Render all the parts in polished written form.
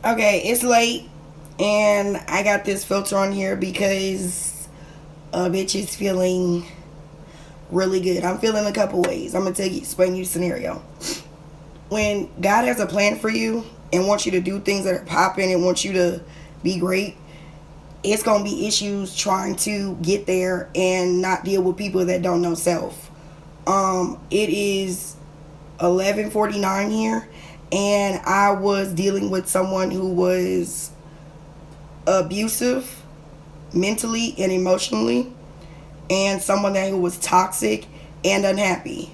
Okay, it's late, and I got this filter on here because a bitch is feeling really good. I'm feeling a couple ways. I'm gonna explain you the scenario. When God has a plan for you and wants you to do things that are popping and wants you to be great, it's gonna be issues trying to get there and not deal with people that don't know self. It is 11:49 here, and I was dealing with someone who was abusive mentally and emotionally, and someone that who was toxic and unhappy.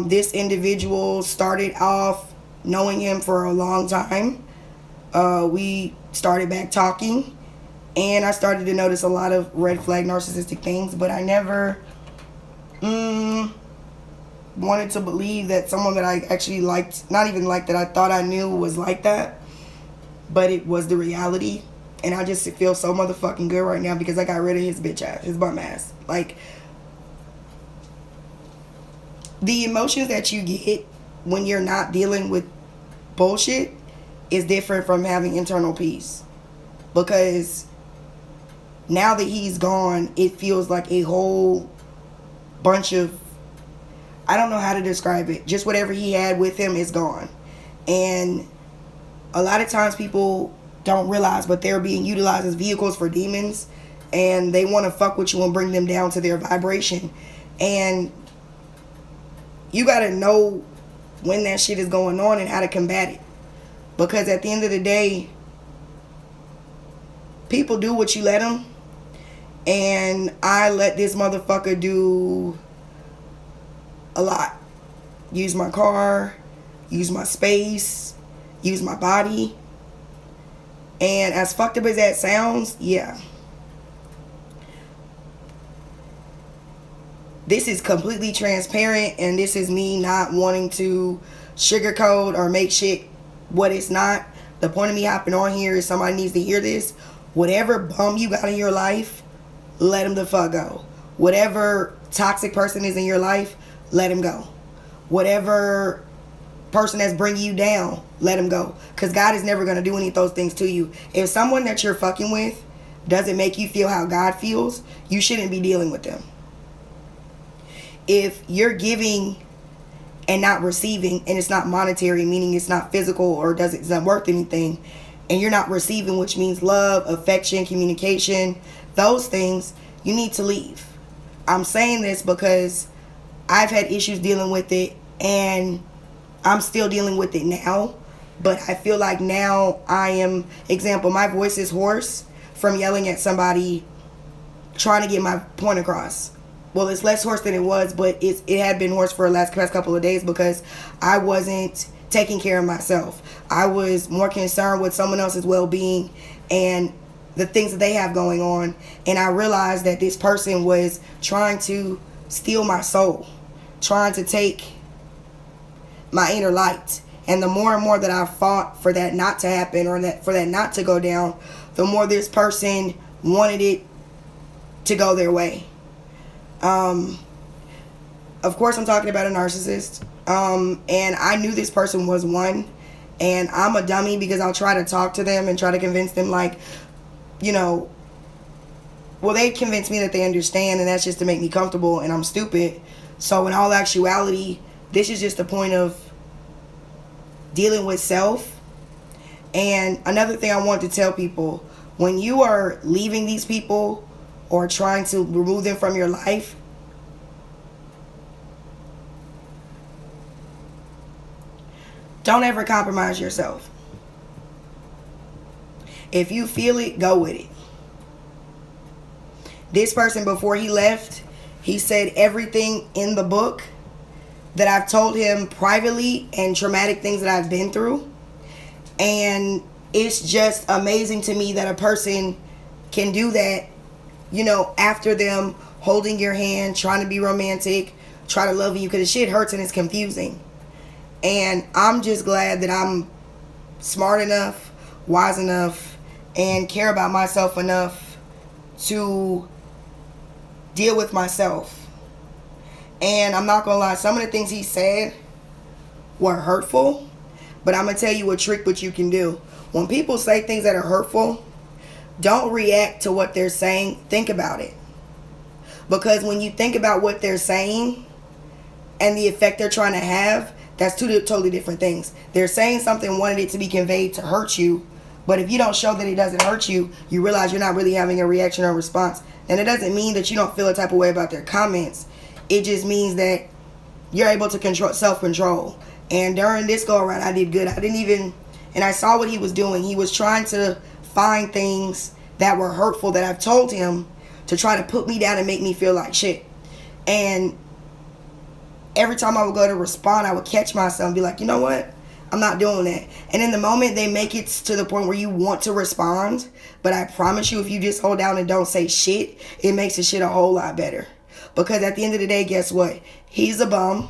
This individual started off knowing him for a long time. We started back talking, and I started to notice a lot of red flag narcissistic things, but I never wanted to believe that someone that I actually liked, not even like that I thought I knew was like that, but it was the reality. And I just feel so motherfucking good right now because I got rid of his bitch ass, his bum ass. Like, the emotions that you get when you're not dealing with bullshit is different from having internal peace. Because now that he's gone, it feels like a whole bunch of, I don't know how to describe it. Just whatever he had with him is gone. And a lot of times people don't realize, but they're being utilized as vehicles for demons, and they want to fuck with you and bring them down to their vibration. And you got to know when that shit is going on and how to combat it. Because at the end of the day, people do what you let them. And I let this motherfucker do a lot. Use my car, use my space, use my body. And as fucked up as that sounds, yeah. This is completely transparent, and this is me not wanting to sugarcoat or make shit what it's not. The point of me hopping on here is somebody needs to hear this. Whatever bum you got in your life, let him the fuck go. Whatever toxic person is in your life, let him go. Whatever person that's bringing you down, let him go. Because God is never going to do any of those things to you. If someone that you're fucking with doesn't make you feel how God feels, you shouldn't be dealing with them. If you're giving and not receiving, and it's not monetary, meaning it's not physical or it's not worth anything, and you're not receiving, which means love, affection, communication, those things, you need to leave. I'm saying this because I've had issues dealing with it, and I'm still dealing with it now. But I feel like now I am, example, my voice is hoarse from yelling at somebody trying to get my point across. Well, it's less hoarse than it was, but it had been hoarse for the past couple of days because I wasn't taking care of myself. I was more concerned with someone else's well-being and the things that they have going on. And I realized that this person was trying to steal my soul, trying to take my inner light. And the more and more that I fought for that not to happen, or that for that not to go down, the more this person wanted it to go their way. Of course, I'm talking about a narcissist. And I knew this person was one. And I'm a dummy because I'll try to talk to them and try to convince them, like, you know, well, they convince me that they understand, and that's just to make me comfortable, and I'm stupid. So in all actuality, this is just a point of dealing with self. And another thing I want to tell people, when you are leaving these people or trying to remove them from your life, don't ever compromise yourself. If you feel it, go with it. This person, before he left, he said everything in the book that I've told him privately and traumatic things that I've been through. And it's just amazing to me that a person can do that, you know, after them holding your hand, trying to be romantic, try to love you, because the shit hurts and it's confusing. And I'm just glad that I'm smart enough, wise enough, and care about myself enough to deal with myself. And I'm not gonna lie, some of the things he said were hurtful, but I'm gonna tell you a trick what you can do. When people say things that are hurtful, don't react to what they're saying. Think about it. Because when you think about what they're saying and the effect they're trying to have, that's two totally different things. They're saying something, wanted it to be conveyed to hurt you, but if you don't show that it doesn't hurt you, you realize you're not really having a reaction or response. And it doesn't mean that you don't feel a type of way about their comments. It just means that you're able to control self-control. And during this go around, I did good. And I saw what he was doing. He was trying to find things that were hurtful that I've told him to try to put me down and make me feel like shit. And every time I would go to respond, I would catch myself and be like, you know what? I'm not doing that. And in the moment, they make it to the point where you want to respond. But I promise you, if you just hold down and don't say shit, it makes the shit a whole lot better. Because at the end of the day, guess what? He's a bum.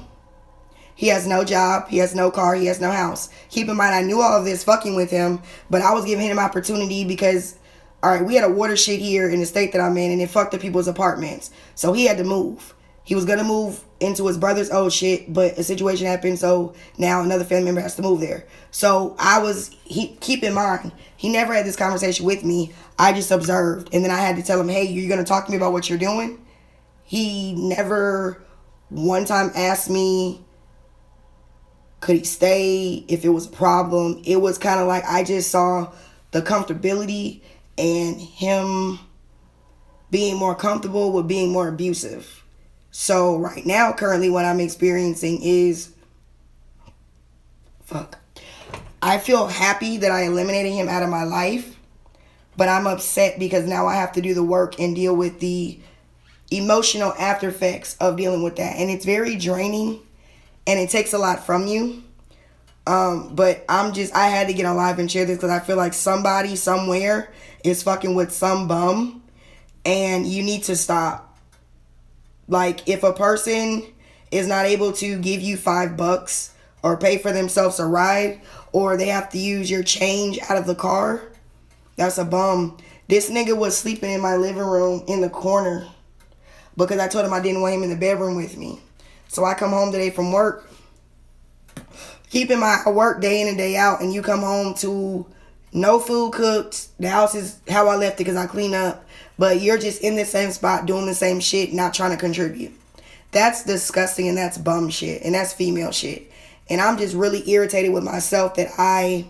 He has no job. He has no car. He has no house. Keep in mind, I knew all of this fucking with him, but I was giving him opportunity because, all right, we had a water shit here in the state that I'm in, and it fucked up people's apartments. So he had to move. He was going to move into his brother's old shit, but a situation happened, so now another family member has to move there. So keep in mind, he never had this conversation with me. I just observed, and then I had to tell him, hey, you're going to talk to me about what you're doing? He never one time asked me, could he stay, if it was a problem. It was kind of like I just saw the comfortability and him being more comfortable with being more abusive. So right now, currently what I'm experiencing is, I feel happy that I eliminated him out of my life, but I'm upset because now I have to do the work and deal with the emotional after effects of dealing with that. And it's very draining and it takes a lot from you. But I had to get on live and share this because I feel like somebody somewhere is fucking with some bum and you need to stop. Like, if a person is not able to give you $5 or pay for themselves a ride, or they have to use your change out of the car, that's a bum. This nigga was sleeping in my living room in the corner because I told him I didn't want him in the bedroom with me. So I come home today from work. Keep in mind, I work day in and day out, and you come home to no food cooked. The house is how I left it because I clean up. But you're just in the same spot doing the same shit, not trying to contribute. That's disgusting, and that's bum shit, and that's female shit. And I'm just really irritated with myself that I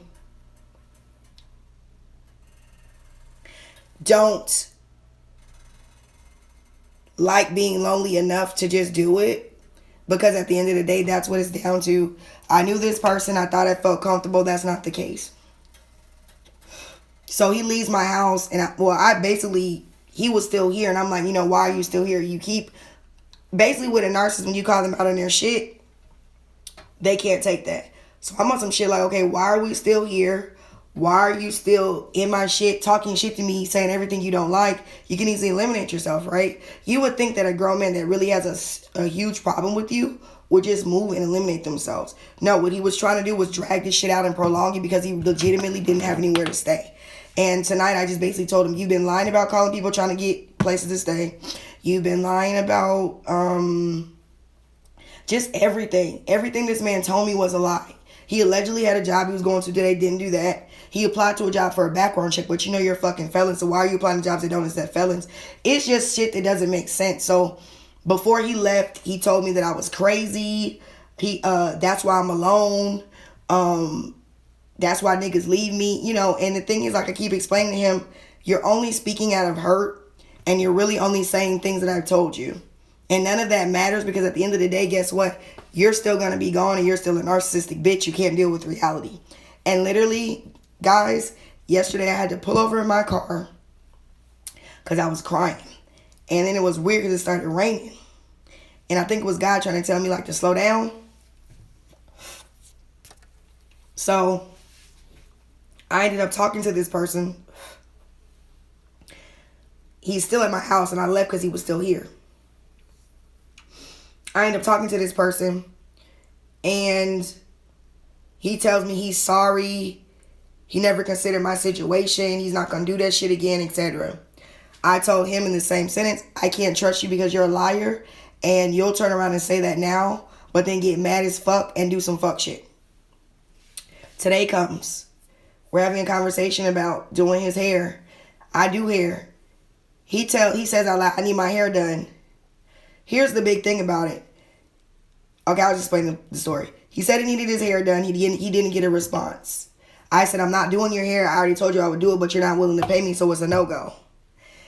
don't like being lonely enough to just do it. Because at the end of the day, that's what it's down to. I knew this person. I thought I felt comfortable. That's not the case. So he leaves my house. And he was still here. And I'm like, why are you still here? You keep, basically with a narcissist, when you call them out on their shit, they can't take that. So I'm on some shit like, okay, why are we still here? Why are you still in my shit, talking shit to me, saying everything you don't like? You can easily eliminate yourself, right? You would think that a grown man that really has a huge problem with you would just move and eliminate themselves. No, what he was trying to do was drag this shit out and prolong it because he legitimately didn't have anywhere to stay. And tonight I just basically told him, you've been lying about calling people trying to get places to stay. You've been lying about just everything. Everything this man told me was a lie. He allegedly had a job he was going to today, didn't do that. He applied to a job for a background check, but you're a fucking felon, so why are you applying to jobs that don't accept felons? It's just shit that doesn't make sense. So before he left, he told me that I was crazy. That's why I'm alone. That's why niggas leave me, and the thing is, like I keep explaining to him, you're only speaking out of hurt, and you're really only saying things that I've told you. And none of that matters because at the end of the day, guess what? You're still going to be gone and you're still a narcissistic bitch. You can't deal with reality. And literally, guys, yesterday I had to pull over in my car because I was crying. And then it was weird because it started raining. And I think it was God trying to tell me to slow down. So I ended up talking to this person. He's still at my house and I left because he was still here. I end up talking to this person and he tells me he's sorry. He never considered my situation. He's not going to do that shit again, etc. I told him in the same sentence, I can't trust you because you're a liar and you'll turn around and say that now, but then get mad as fuck and do some fuck shit. Today comes. We're having a conversation about doing his hair. I do hair. He says out loud, I need my hair done. Here's the big thing about it. Okay, I'll just explain the story. He said he needed his hair done. He didn't get a response. I said, I'm not doing your hair. I already told you I would do it, but you're not willing to pay me, so it's a no-go.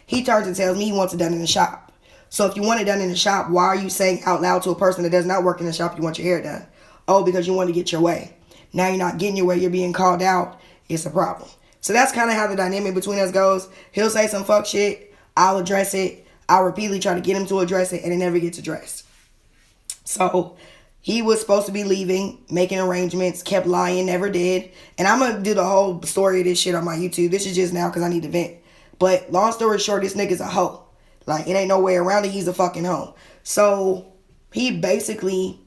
He turns and tells me he wants it done in the shop. So if you want it done in the shop, why are you saying out loud to a person that does not work in the shop you want your hair done? Oh, because you want to get your way. Now you're not getting your way. You're being called out. It's a problem. So that's kind of how the dynamic between us goes. He'll say some fuck shit. I'll address it. I'll repeatedly try to get him to address it, and it never gets addressed. So he was supposed to be leaving, making arrangements, kept lying, never did. And I'm going to do the whole story of this shit on my YouTube. This is just now because I need to vent. But long story short, this nigga's a hoe. Like, it ain't no way around it. He's a fucking hoe. So he basically,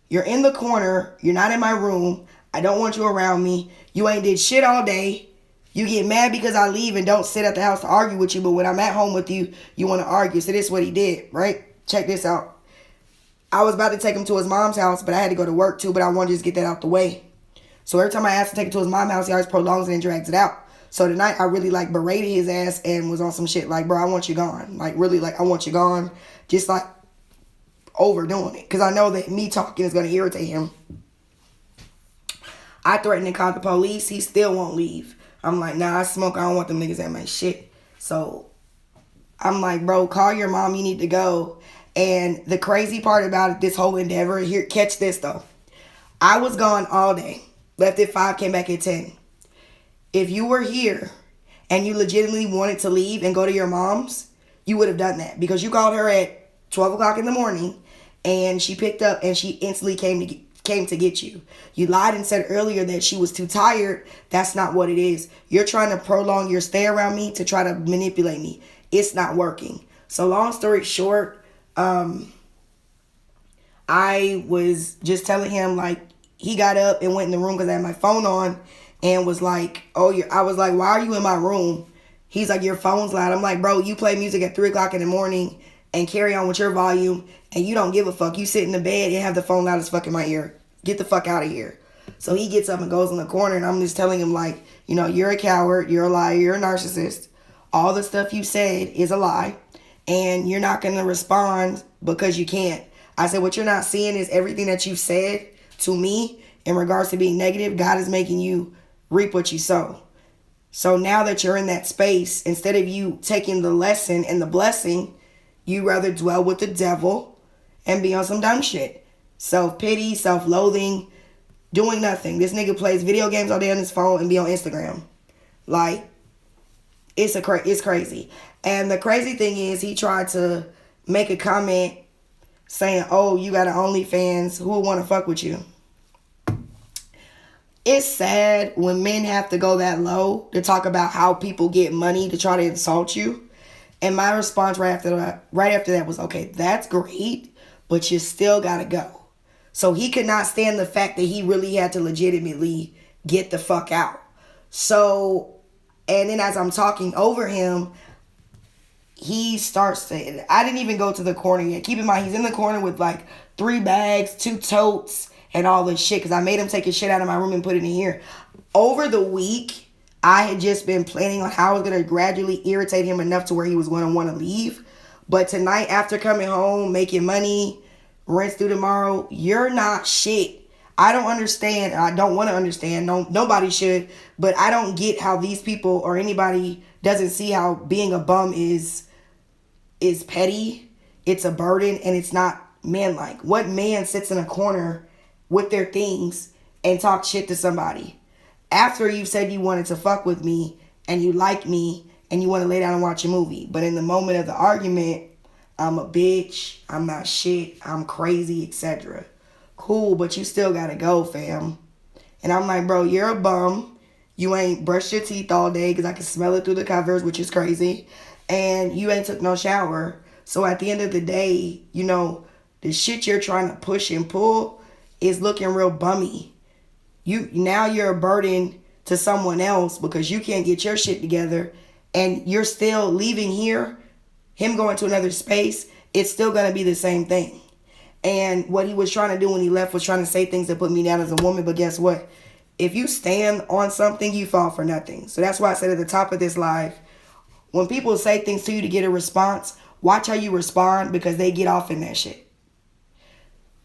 you're in the corner. You're not in my room. I don't want you around me. You ain't did shit all day. You get mad because I leave and don't sit at the house to argue with you. But when I'm at home with you, you want to argue. So this is what he did, right? Check this out. I was about to take him to his mom's house, but I had to go to work too. But I wanted to just get that out the way. So every time I asked to take him to his mom's house, he always prolongs it and drags it out. So tonight I really like berated his ass and was on some shit like, bro, I want you gone. Like really like, I want you gone. Just like overdoing it. Because I know that me talking is going to irritate him. I threatened to call the police. He still won't leave. I'm like, nah, I smoke. I don't want them niggas at my shit. So I'm like, bro, call your mom. You need to go. And the crazy part about it, this whole endeavor, here, catch this though. I was gone all day. Left at 5, came back at 10. If you were here and you legitimately wanted to leave and go to your mom's, you would have done that. Because you called her at 12 o'clock in the morning and she picked up and she instantly came to get you. You lied and said earlier that she was too tired. That's not what it is. You're trying to prolong your stay around me to try to manipulate me. It's not working. So long story short, I was just telling him, like, he got up and went in the room because I had my phone on and was like, I was like, why are you in my room? He's like, your phone's loud. I'm like, bro, you play music at 3 o'clock in the morning and carry on with your volume and you don't give a fuck. You sit in the bed and have the phone loud as fuck in my ear. Get the fuck out of here. So he gets up and goes in the corner and I'm just telling him, like, you know, you're a coward, you're a liar, you're a narcissist. All the stuff you said is a lie and you're not going to respond because you can't. I said, what you're not seeing is everything that you've said to me in regards to being negative. God is making you reap what you sow. So now that you're in that space, instead of you taking the lesson and the blessing, you rather dwell with the devil and be on some dumb shit. Self-pity, self-loathing, doing nothing. This nigga plays video games all day on his phone and be on Instagram. Like, it's crazy. And the crazy thing is he tried to make a comment saying, oh, you got an OnlyFans, who would want to fuck with you? It's sad when men have to go that low to talk about how people get money to try to insult you. And my response right after that was, okay, that's great, but you still got to go. So he could not stand the fact that he really had to legitimately get the fuck out. So, and then as I'm talking over him, he starts to, I didn't even go to the corner yet. Keep in mind, he's in the corner with like 3 bags, 2 totes, and all this shit. Because I made him take his shit out of my room and put it in here. Over the week, I had just been planning on how I was going to gradually irritate him enough to where he was going to want to leave. But tonight, after coming home, making money, rent's due tomorrow, you're not shit. I don't understand. I don't want to understand. No, nobody should. But I don't get how these people or anybody doesn't see how being a bum is petty. It's a burden and it's not manlike. What man sits in a corner with their things and talk shit to somebody after you've said you wanted to fuck with me and you like me and you want to lay down and watch a movie? But in the moment of the argument, I'm a bitch, I'm not shit, I'm crazy, etc. Cool, but you still gotta go, fam. And I'm like, bro, you're a bum. You ain't brushed your teeth all day because I can smell it through the covers, which is crazy. And you ain't took no shower. So at the end of the day, you know, the shit you're trying to push and pull is looking real bummy. Now you're a burden to someone else because you can't get your shit together and you're still leaving here, him going to another space, it's still going to be the same thing. And what he was trying to do when he left was trying to say things that put me down as a woman, but guess what? If you stand on something, you fall for nothing. So that's why I said at the top of this live, when people say things to you to get a response, watch how you respond, because they get off in that shit.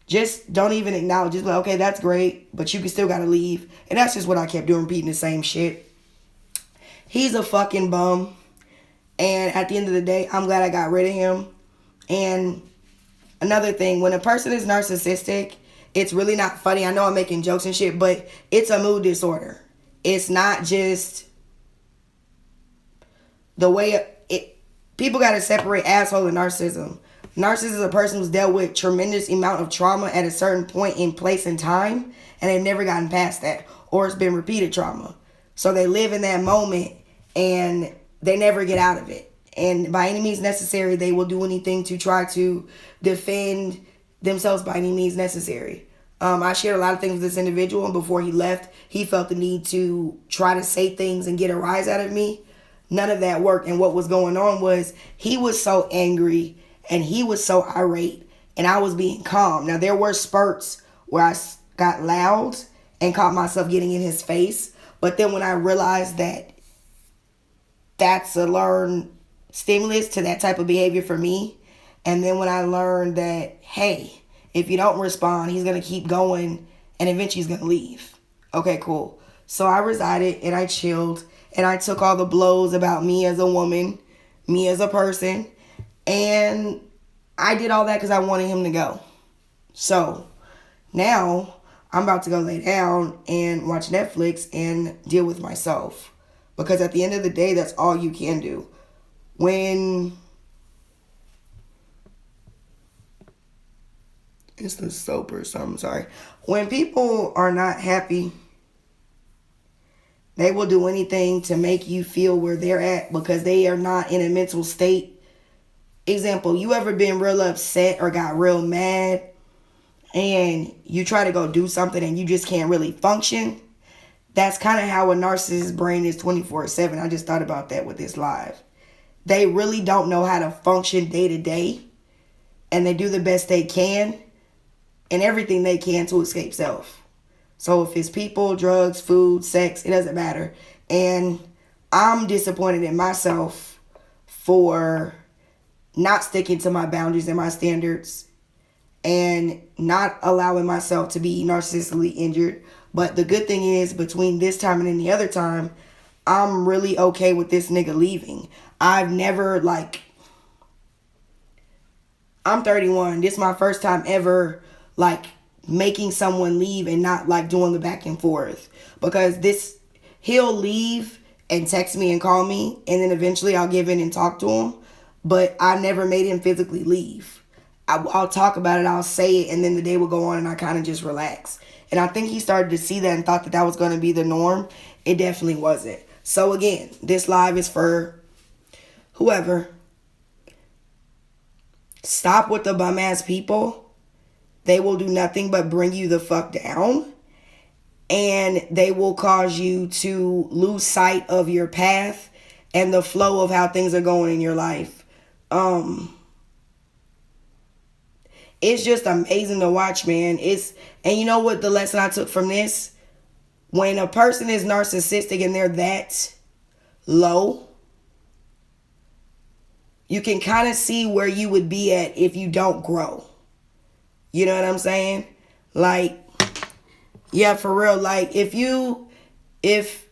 Just don't even acknowledge. Just like, okay, that's great, but you can still gotta leave. And that's just what I kept doing, repeating the same shit. He's a fucking bum. And at the end of the day, I'm glad I got rid of him. And another thing, when a person is narcissistic, it's really not funny. I know I'm making jokes and shit, but it's a mood disorder. It's not just the way it. People got to separate asshole and narcissism. Narcissism is a person who's dealt with tremendous amount of trauma at a certain point in place and time, and they've never gotten past that, or it's been repeated trauma. So they live in that moment, and they never get out of it. And by any means necessary, they will do anything to try to defend themselves by any means necessary. I shared a lot of things with this individual, and before he left, he felt the need to try to say things and get a rise out of me. None of that worked. And what was going on was he was so angry and he was so irate, and I was being calm. Now, there were spurts where I got loud and caught myself getting in his face. But then when I realized that that's a learned stimulus to that type of behavior for me, and then when I learned that, hey, if you don't respond, he's going to keep going and eventually he's going to leave. Okay, cool. So I resided and I chilled and I took all the blows about me as a woman, me as a person, and I did all that because I wanted him to go. So now I'm about to go lay down and watch Netflix and deal with myself, because at the end of the day, that's all you can do. When it's the soap or something, sorry. When people are not happy, they will do anything to make you feel where they're at because they are not in a mental state. Example, you ever been real upset or got real mad and you try to go do something and you just can't really function? That's kind of how a narcissist's brain is 24/7. I just thought about that with this live. They really don't know how to function day to day, and they do the best they can and everything they can to escape self. So if it's people, drugs, food, sex, it doesn't matter. And I'm disappointed in myself for not sticking to my boundaries and my standards and not allowing myself to be narcissistically injured. But the good thing is, between this time and any other time, I'm really okay with this nigga leaving. I've never, I'm 31. This is my first time ever, making someone leave and not, doing the back and forth. Because he'll leave and text me and call me, and then eventually I'll give in and talk to him. But I never made him physically leave. I'll talk about it, I'll say it, and then the day will go on and I kind of just relax. And I think he started to see that and thought that was going to be the norm. It definitely wasn't. So again, this live is for whoever. Stop with the bum ass people. They will do nothing but bring you the fuck down. And they will cause you to lose sight of your path and the flow of how things are going in your life. It's just amazing to watch, man. And you know what the lesson I took from this? When a person is narcissistic and they're that low, you can kind of see where you would be at if you don't grow. You know what I'm saying? Yeah, for real. If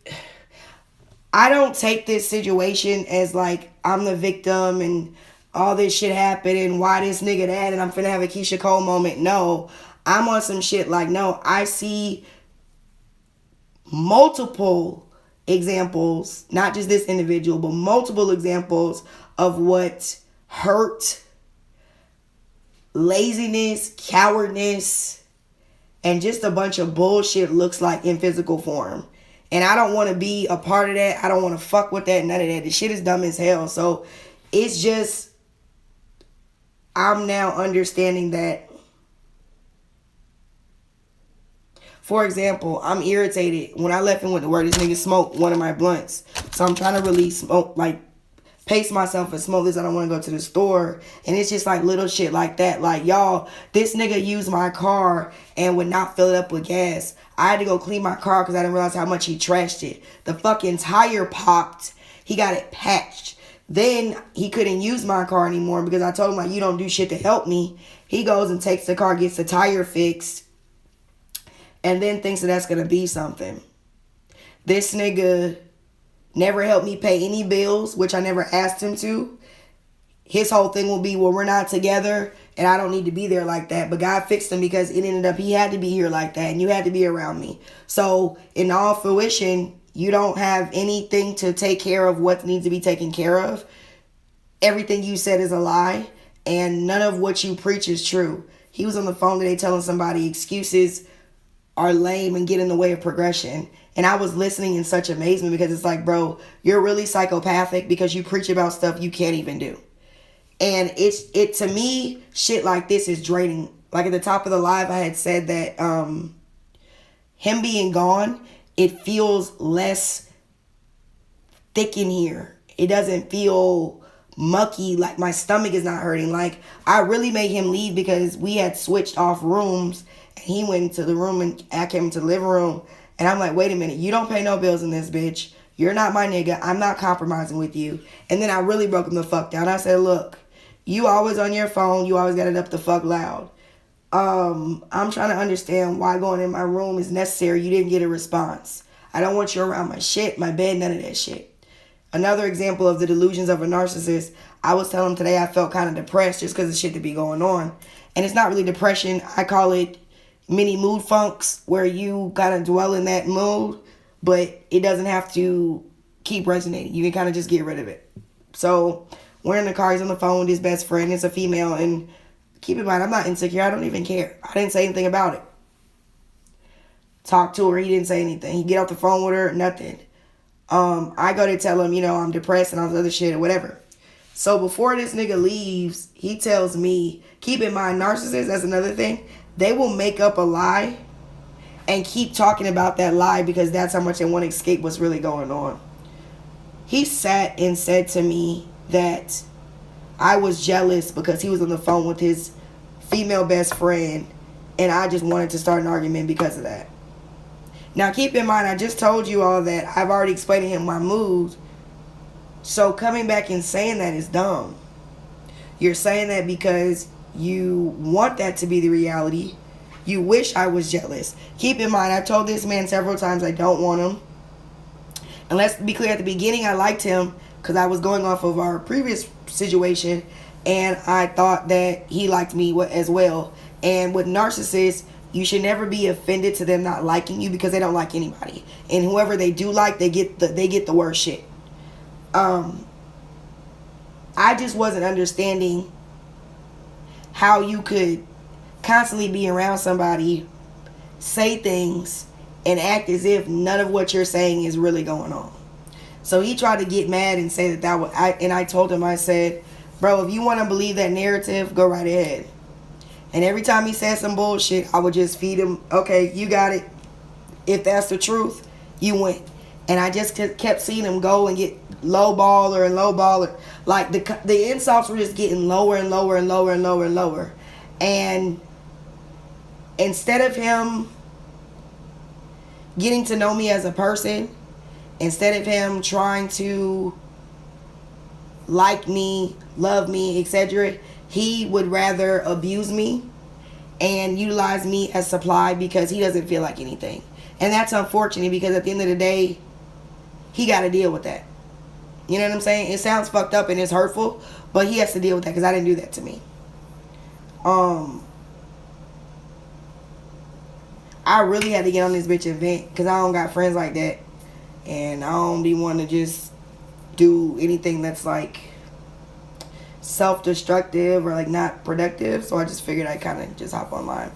I don't take this situation as I'm the victim and all this shit happened and why this nigga that and I'm finna have a Keisha Cole moment. No, I'm on some shit no, I see multiple examples, not just this individual, but multiple examples of what hurt, laziness, cowardness, and just a bunch of bullshit looks like in physical form. And I don't want to be a part of that. I don't want to fuck with that, none of that. The shit is dumb as hell. So it's just, I'm now understanding that. For example, I'm irritated. When I left and went to work, this nigga smoked one of my blunts. So I'm trying to really smoke, pace myself and smoke this. I don't want to go to the store. And it's just like little shit like that. Like, y'all, this nigga used my car and would not fill it up with gas. I had to go clean my car because I didn't realize how much he trashed it. The fucking tire popped. He got it patched. Then he couldn't use my car anymore because I told him, like, you don't do shit to help me. He goes and takes the car, gets the tire fixed, and then thinks that that's going to be something. This nigga never helped me pay any bills, which I never asked him to. His whole thing will be, well, we're not together, and I don't need to be there like that. But God fixed him because it ended up he had to be here like that, and you had to be around me. So, in all fruition, you don't have anything to take care of what needs to be taken care of. Everything you said is a lie, and none of what you preach is true. He was on the phone today telling somebody excuses are lame and get in the way of progression. And I was listening in such amazement because it's like, bro, you're really psychopathic because you preach about stuff you can't even do. And it to me, shit like this is draining. Like at the top of the live, I had said that him being gone, it feels less thick in here. It doesn't feel mucky, like my stomach is not hurting. Like I really made him leave because we had switched off rooms and he went into the room and I came into the living room and I'm like, wait a minute, you don't pay no bills in this, bitch. You're not my nigga. I'm not compromising with you. And then I really broke him the fuck down. I said, look, you always on your phone. You always got it up the fuck loud. I'm trying to understand why going in my room is necessary. You didn't get a response. I don't want you around my shit, my bed, none of that shit. Another example of the delusions of a narcissist, I was telling him today I felt kind of depressed just because of shit to be going on. And it's not really depression. I call it mini mood funks where you kind of dwell in that mood, but it doesn't have to keep resonating. You can kind of just get rid of it. So we're in the car, he's on the phone with his best friend. It's a female, and keep in mind, I'm not insecure. I don't even care. I didn't say anything about it. Talked to her, he didn't say anything. He get off the phone with her, nothing. I go to tell him, I'm depressed and all this other shit or whatever. So before this nigga leaves, he tells me, keep in mind, narcissists, that's another thing. They will make up a lie and keep talking about that lie because that's how much they want to escape what's really going on. He sat and said to me that I was jealous because he was on the phone with his female best friend and I just wanted to start an argument because of that. Now, keep in mind, I just told you all that. I've already explained to him my mood. So coming back and saying that is dumb. You're saying that because you want that to be the reality. You wish I was jealous. Keep in mind, I've told this man several times I don't want him. And let's be clear, at the beginning, I liked him because I was going off of our previous situation. And I thought that he liked me as well. And with narcissists, you should never be offended to them not liking you because they don't like anybody. And whoever they do like, they get the worst shit. I just wasn't understanding how you could constantly be around somebody, say things, and act as if none of what you're saying is really going on. So he tried to get mad and say that was... And I told him, I said, bro, if you want to believe that narrative, go right ahead. And every time he said some bullshit, I would just feed him, okay, you got it. If that's the truth, you win. And I just kept seeing him go and get low baller. Like the insults were just getting lower and lower and lower and lower and lower. And instead of him getting to know me as a person, instead of him trying to like me, love me, etc., he would rather abuse me and utilize me as supply because he doesn't feel like anything. And that's unfortunate because at the end of the day, he got to deal with that. You know what I'm saying? It sounds fucked up and it's hurtful, but he has to deal with that because I didn't do that to me. I really had to get on this bitch and vent because I don't got friends like that. And I don't be wanting to just do anything that's like self-destructive or like not productive, so I just figured I'd kind of just hop online.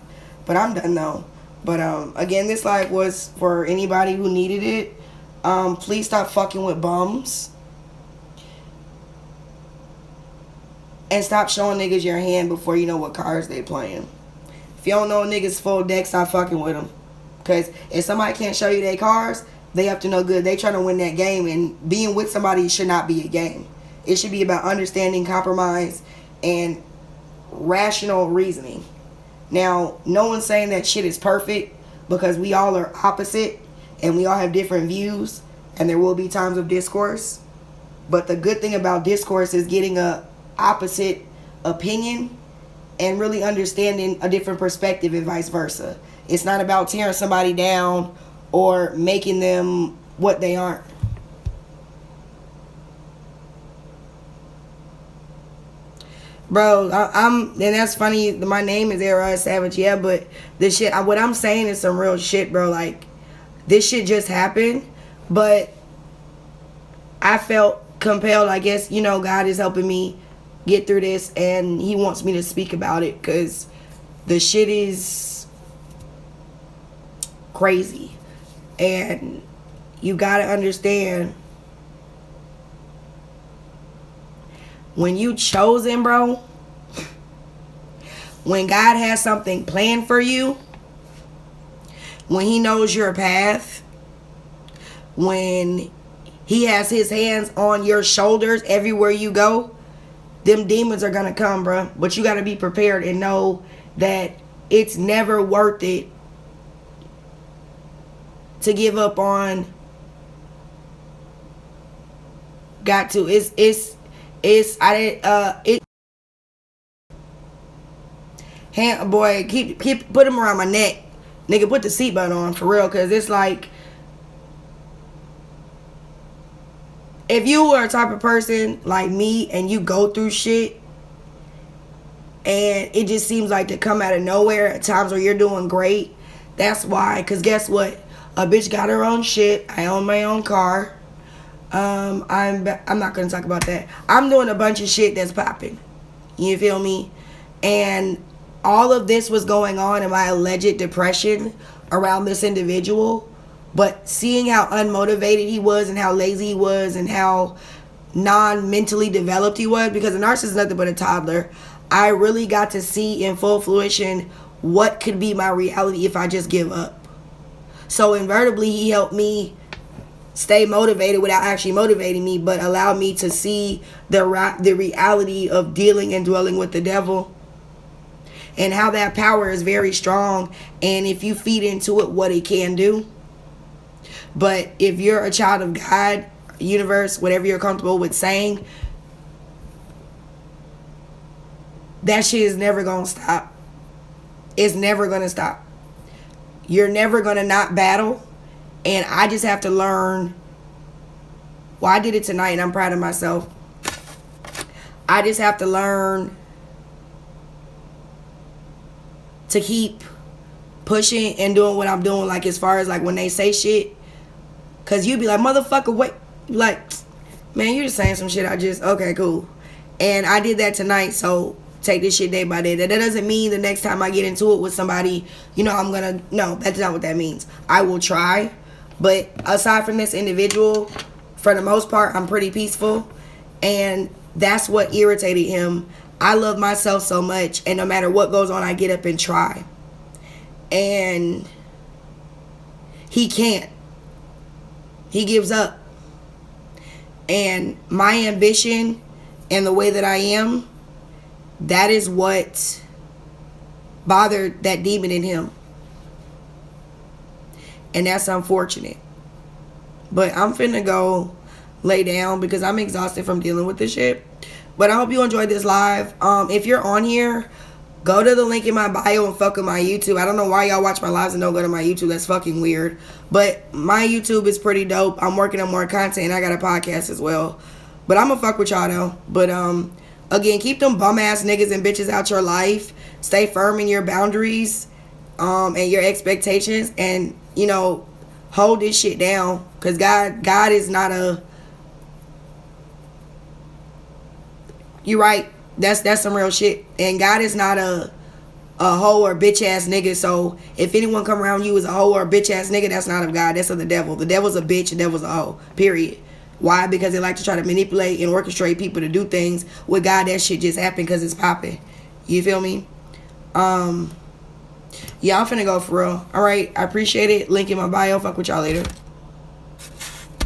But I'm done though. But again, this live was for anybody who needed it. Please stop fucking with bums and stop showing niggas your hand before you know what cards they playing. If you don't know a nigga's full deck, stop fucking with them. Because if somebody can't show you their cards, they have to know good. They trying to win that game, and being with somebody should not be a game. It should be about understanding, compromise, and rational reasoning. Now, no one's saying that shit is perfect, because we all are opposite and we all have different views, and there will be times of discourse. But the good thing about discourse is getting a opposite opinion and really understanding a different perspective and vice versa. It's not about tearing somebody down or making them what they aren't. Bro, I'm and that's funny. My name is Era Savage, yeah, but this shit, what I'm saying is some real shit, bro. Like, this shit just happened, but I felt compelled. I guess, God is helping me get through this, and He wants me to speak about it, because the shit is crazy, and you gotta understand, when you chosen, bro, when God has something planned for you, when He knows your path, when He has His hands on your shoulders everywhere you go, them demons are gonna come, bro. But you gotta be prepared and know that it's never worth it to give up on. Got to. Boy, keep put him around my neck, nigga. Put the seatbelt on for real, cause it's like, if you were a type of person like me and you go through shit and it just seems like to come out of nowhere at times where you're doing great, that's why. Cause guess what? A bitch got her own shit. I own my own car. I'm not gonna talk about that. I'm doing a bunch of shit that's popping. You feel me? And all of this was going on in my alleged depression around this individual. But seeing how unmotivated he was and how lazy he was and how non-mentally developed he was, because a narcissist is nothing but a toddler, I really got to see in full fruition what could be my reality if I just give up. So invertibly, he helped me stay motivated without actually motivating me, but allowed me to see the reality of dealing and dwelling with the devil, and how that power is very strong, and if you feed into it, what it can do. But if you're a child of God, universe, whatever you're comfortable with saying, that shit is never gonna stop. It's never gonna stop. You're never gonna not battle. And I just have to learn. Well, I did it tonight and I'm proud of myself. I just have to learn to keep pushing and doing what I'm doing. Like, as far as like when they say shit, cause you be like, motherfucker, wait, like, man, you're just saying some shit. Okay, cool. And I did that tonight, so take this shit day by day. That doesn't mean the next time I get into it with somebody, I'm gonna, no, that's not what that means. I will try. But aside from this individual, for the most part, I'm pretty peaceful. And that's what irritated him. I love myself so much, and no matter what goes on, I get up and try. And he can't. He gives up. And my ambition and the way that I am, that is what bothered that demon in him. And that's unfortunate. But I'm finna go lay down because I'm exhausted from dealing with this shit. But I hope you enjoyed this live. If you're on here, go to the link in my bio and fuck with my YouTube. I don't know why y'all watch my lives and don't go to my YouTube. That's fucking weird. But my YouTube is pretty dope. I'm working on more content. I got a podcast as well. But I'm gonna fuck with y'all though. But again, keep them bum ass niggas and bitches out your life. Stay firm in your boundaries and your expectations, and hold this shit down, because God is not a, you're right, that's some real shit, and God is not a hoe or bitch ass nigga. So if anyone come around you as a hoe or a bitch ass nigga, that's not of God, that's of the devil. The devil's a bitch, the devil's a hoe, period. Why? Because they like to try to manipulate and orchestrate people to do things. With God, that shit just happened because it's popping. You feel me? Yeah, I'm finna go for real. Alright, I appreciate it. Link in my bio. Fuck with y'all later.